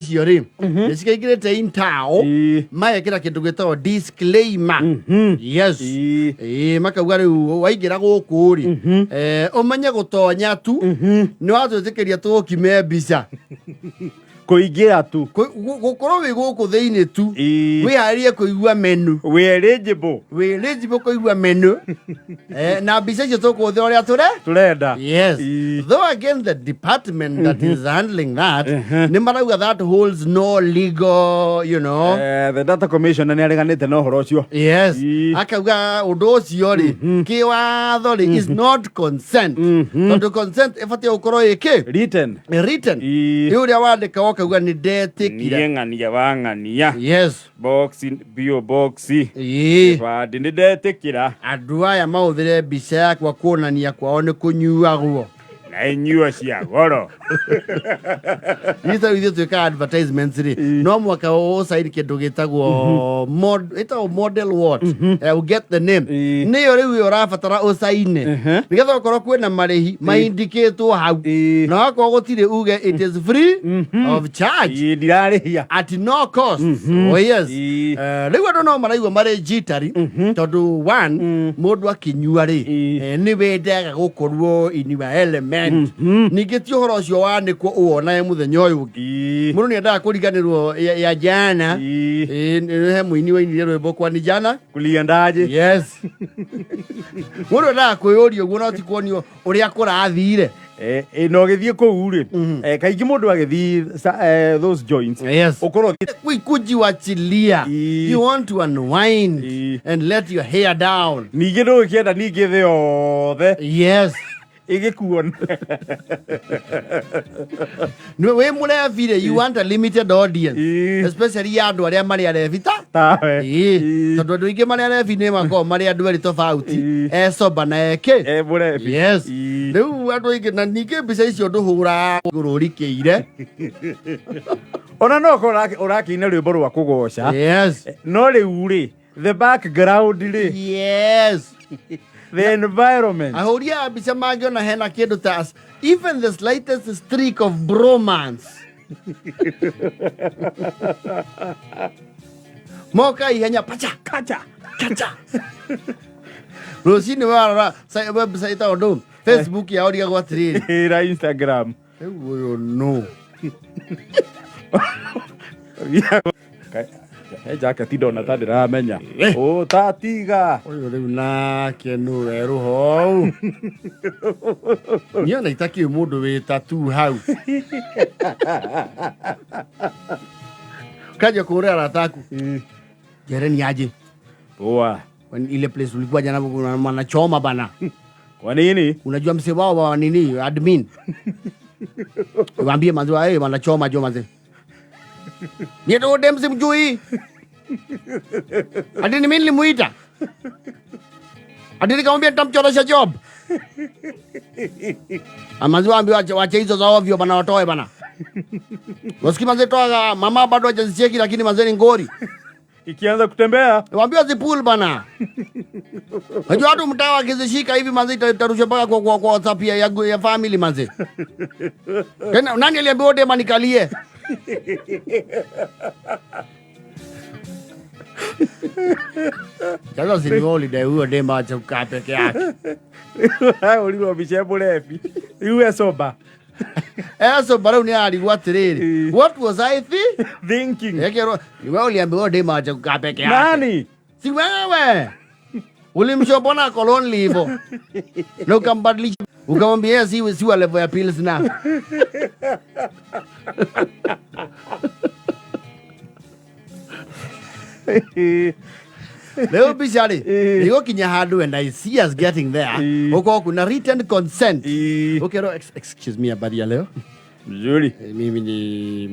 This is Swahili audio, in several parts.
Siori, nisikaigirete intao, maya kira kindu gitawo disclaimer. Yes. Makauga riu waigira guku ri. Umanye gutonya tu, ni watwitikiria tukime mbica. Kuingira tu. Gukorwo wi guku thiini tu. Wiharie kuigua menu. We eligible. We eligible kuigua menu. Na mbica icio tukuthia uria turenda. Yes. Though again the department that is handling that, ni marauga that holds no legal, you know. The data commission ni areganite no horo ucio. Yes. Akauga undu ucio ri kiwatho ri is not consent. Tondu consent ifatie ukorwo iki written. Ni uria wandika kauga ni ndetikira. Ng'ania wang'ania. Yes. Box bio box. Badi ni ndetikira. Andu aya mauthire mbica yakwa kuonania kwao ni kunyuagwo. Na inyua cia goro. Nita withe tuika advertisements ri. No mwaka o side kindu gitagwo model what? You get the name. Ni yo riu urabatara usaine. Nigetha ukorwo kwina marihi maindicatwo hau. Na wako gutire uge it is free of charge. Ndirarihia at no cost. Oh yes. Riu andu no maraigwa mari jitari tondu one mundu akinyua ri ni wendaga gukorwo in element. Ningi ti horo cio wanikwo uona muthenya uyu ungi mundu ni endaga kuriganirwo ya jana he muini wa inire rwimbo kwa ni jana kuliendaje. Yes. Mundu endaga kwiyuria uguo no ti kuonio uria kurathire no githie ku ri kaingi mundu agithii those joints. Yes. Ukorwo kujiwachilia. You want to unwind and let your hair down. Ningi no kienda ningi the othe. Yes. Igikuona. No we murevire, you want a limited audience, especially andu aria mari arevita tawe tondu andu ingi mari arevi ni mako mari andu eri tofauti soba na eke murevi. Yes. Riu andu ingi na ningi mbica icio nduhura ngururikiire ona no ko urakina rwimbo rwa kugoca. Yes. No riu ri the background ri. Yes. The environment. Ahuria mbica mangiona hena kindu ta even the slightest streak of bromance. Moka ihenya pacha kacha kacha. Rosini wara website ondo Facebook ya oria gwa trade. Ra Instagram. Ewo no. Jacket ndona ta ndiramenya. Tatiga. Oyo riu nake nure ruho. Niona itaki mundu wi tattoo hau. Kaja kurea rataku. Jereni aje. Poa. Ile place ulikuwa jana wanachoma bana. Kwa nini? Unajua mse wao wa nini admin. Waambie manzi wao wanachoma jo manzi. Ndio dem simjui. Hadi mimi nilimuita. Hadi nikamwambia nitamchoresha job. Amazi waambie wache hizo za ovyo bana watoe bana. Wasiki manzi toa mama bado hajazicheki lakini manzi ni ngori. Ikianza kutembea waambie zipul bana. Unajua watu mtawa kizishika hivi manzi itarusha mpaka kwa WhatsApp ya family manzi. Nani aliambia wote manikalie? Sasa si holiday huo dema acha kukaa peke yake. Ulio bichebu lepi. Iwe soba. Soba leo ni alikuwa tiriri. What was I thinking? Yekero, wewe uliambiwa dema acha kukaa peke yake. Nani? Si wewe. Ulimshopona koloni hivyo. Na ukambadilisha. Ukamwambia si wa level ya pills na. Leo bishari niko kinya hadu and I see us getting there. Uko kuna written consent. Okay, no, excuse me habari ya leo. Nzuri. Mimi ni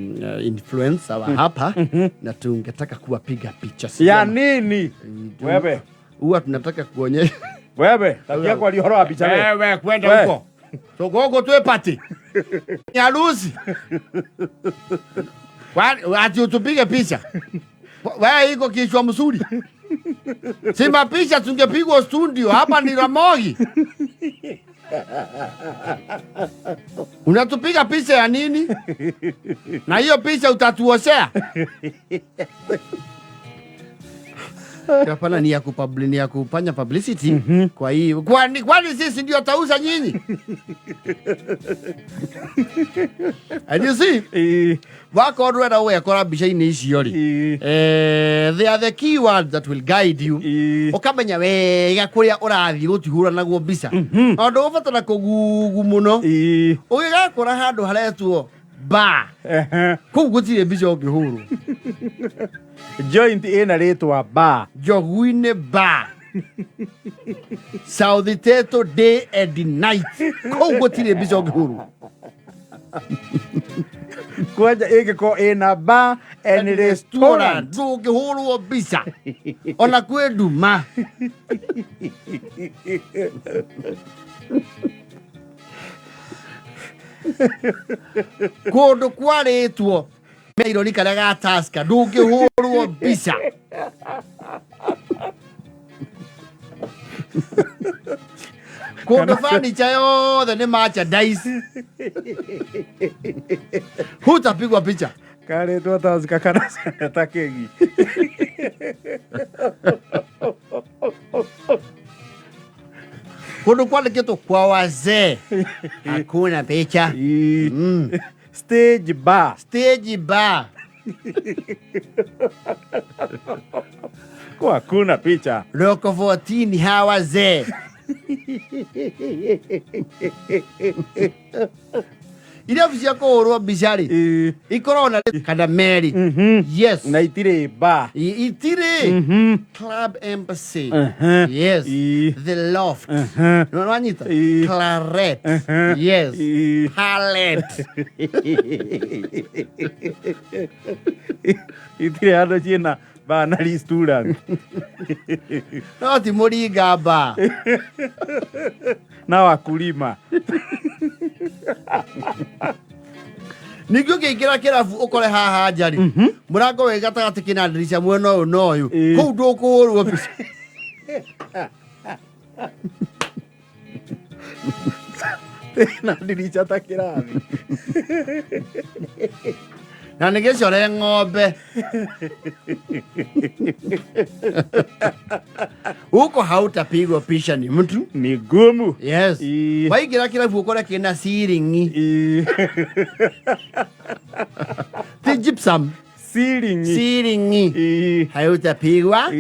influencer wa hapa na tungetaka kuwapiga picha. Ya nini? Wewe. Huwa tunataka kuonyesha. Wewe, takia kwa lihoro wa picha wewe. Wewe kwenda huko. So gogo tuwe party. Ni harusi. Ati utupige picha. Wewe iko kichwa mzuri. Sima picha tungepigwa studio hapa ni Ramogi. Unatupiga picha ya nini? Na hiyo picha utatuoshea? Hapana, ni ya kufanya publicity. Kwa hiyo kwani sisi ndio tauza nyinyi? And you see, wako ndwenda gwekora mbica-inĩ icio ri, they are the keywords that will guide you. Ukamenya wega kuria urathi gutihura naguo mbica. Ondu ubatara kugugu muno. Ugigakora handu haretwo ba. Kuu gutire mbica ungihurwo. Joint ina ritwa ba. Joguine ba. South Teto day and night. Kuu gutire mbica ungihurwo. Kwaja ingiko ina ba and restaurant. Ndungihurwo mbica. Ona kwi nduma. Kundu kwaritwo meironi karia ga Taska ndungihurwo mbica. Kundu furniture yothe ni merchandise. Hutapigwa picha. Karetwo Taska kana seneta Kegi. Kundu kwandikitwo kwa wazee hakuna picha. Stage bar. Stage bar. Kwa hakuna picha. Loko 14 hawa wazee. Ile visia kuhurwo mbica ri ikorona kana meri. Yes. Na itire bar. Itire Club Embassy. Yes. The Loft. Nwanyita Claret. Yes. Palette. Itire ando china ba na restaurant. No ti Muringa ba. Na wakulima. Nigio kigira kirabu ukore haha njari. Murango we gatagati kina ndirisha mwena uyu no uyu. Kuu ndukuhurwo mbica. Na ndirisha ta kirabi. Na nigecore ng'ombe. Uko hautapigwa picha ni mtu. Ni gumu. Yes. Waigira kirabu ukore kina ceiling. Ti gypsum. Ceiling. Hautapigwa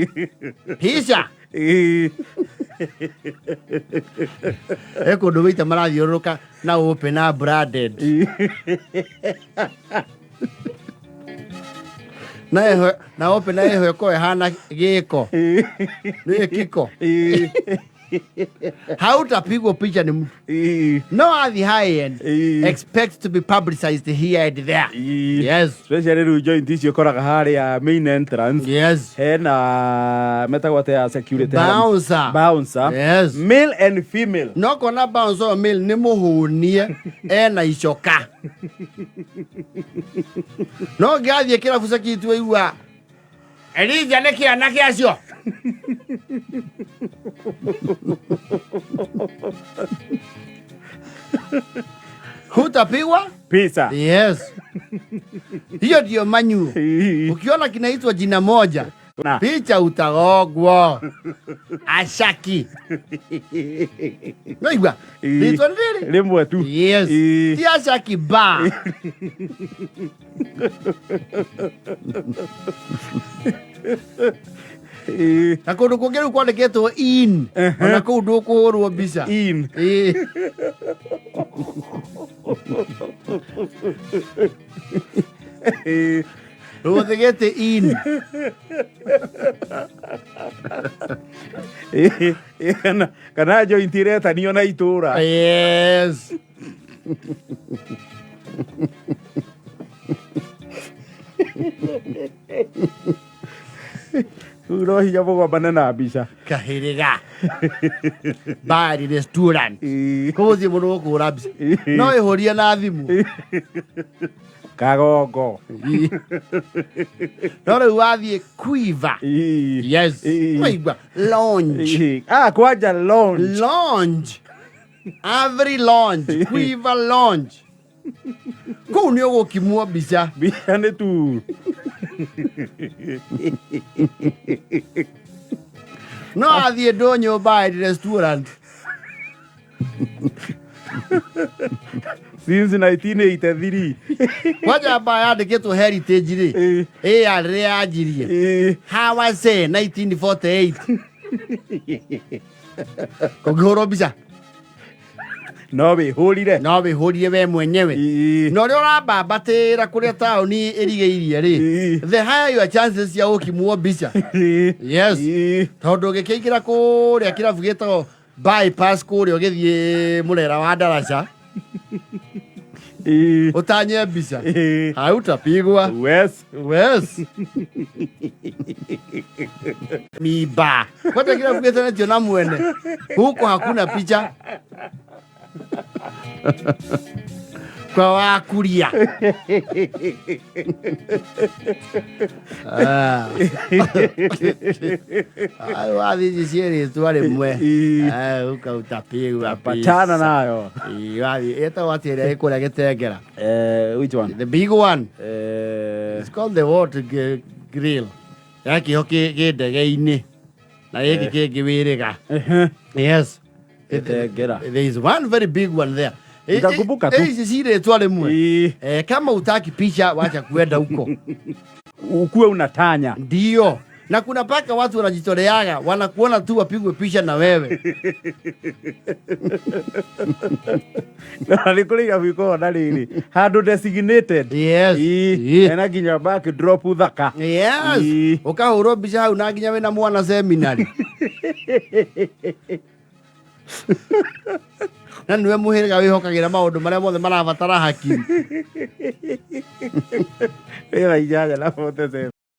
picha. Eko ndo wita marathiururuka na open na branded. Na open na eho ko hana giko. Ni kiko. Hautapigwa picha ni mtu. No at the high end. Expect to be publicized here and there. Yes. Especially ru joint icio koraga haria main entrance. Yes. Hena metagwate ya security. Bouncer. Yes. Male and female. No kona bouncer or male ni muhunie ena icoka. No gathie kira fusa kitu iwa. Elija neki anake acio. Hutapigwa pesa. Yes. Hiyo ndio manyu. Ukiona kinaitwa jina moja, picha utagogwa. Ashaki. Noigwa. Nitwa nini? Lemwe tu. Yes. Ti ashaki ba. Na kundu kungiru kwandikitwo in. Na kuu ndukuhurwo mbica. In. Ruthigete in. Kana joint iretanio na itura. Yes. Uro hiya bogo banana mbica. Kahiriga. Bari restaurant. Kuthi muno kuhura mbica. No ihuria na thimu. Kagongo. No riu wathie Quiver. Yes. Waigua lounge. Kwaja lounge. Lounge. every launch quiver launch kũu nĩ ũgũkimwo mbica mbica nĩ tu no athiĩ ndũ nyũmba ya restaurant since 1983 kwanja mbaya yandĩkĩtwo heritage rĩ ya rĩrĩa yanjirie how I say 1948 kũngĩhũrwo mbica no wĩhũrire we mwenyewe na ũrĩa ũrambambatĩra kũrĩa taũni ĩrigĩirie rĩ the higher your chances cia gũkimwo mbica yes tondũ ũgĩkĩingĩra kũrĩa kĩrabu gĩtagwo bypass kũrĩa ũgĩthiĩ mũrera wa ndaraca utanye mbica hautapigwa wes miba kwata kila kugeta na na mwene huko hakuna picha kwa wakuria wathi cieri tware mwe uka utapigwa patana nayo wathi eta watire ikuria gitengera which one the big one it's called the water grill yaki hoki gindege-ini na giki kingi wiriga yes there is one very big one there. Nikakumbuka tu. Hizi zile twale mwe. Kama utaki picha wacha kuenda huko. Ukuwe unatanya. Ndio. Na kuna paka watu wanajitoleaga wanakuona tu wapigwe picha na wewe. Na nikuliga viko ndalini. Hado designated. Yes. Ena ginya back drop uthaka. Yes. Ukahurwo mbica hau na ginya wena mwana seminary. Na niwe muhĩrĩga wĩhokagĩra maũndũ marĩa mothe marabatara hakiri. Wĩra ijaja na fote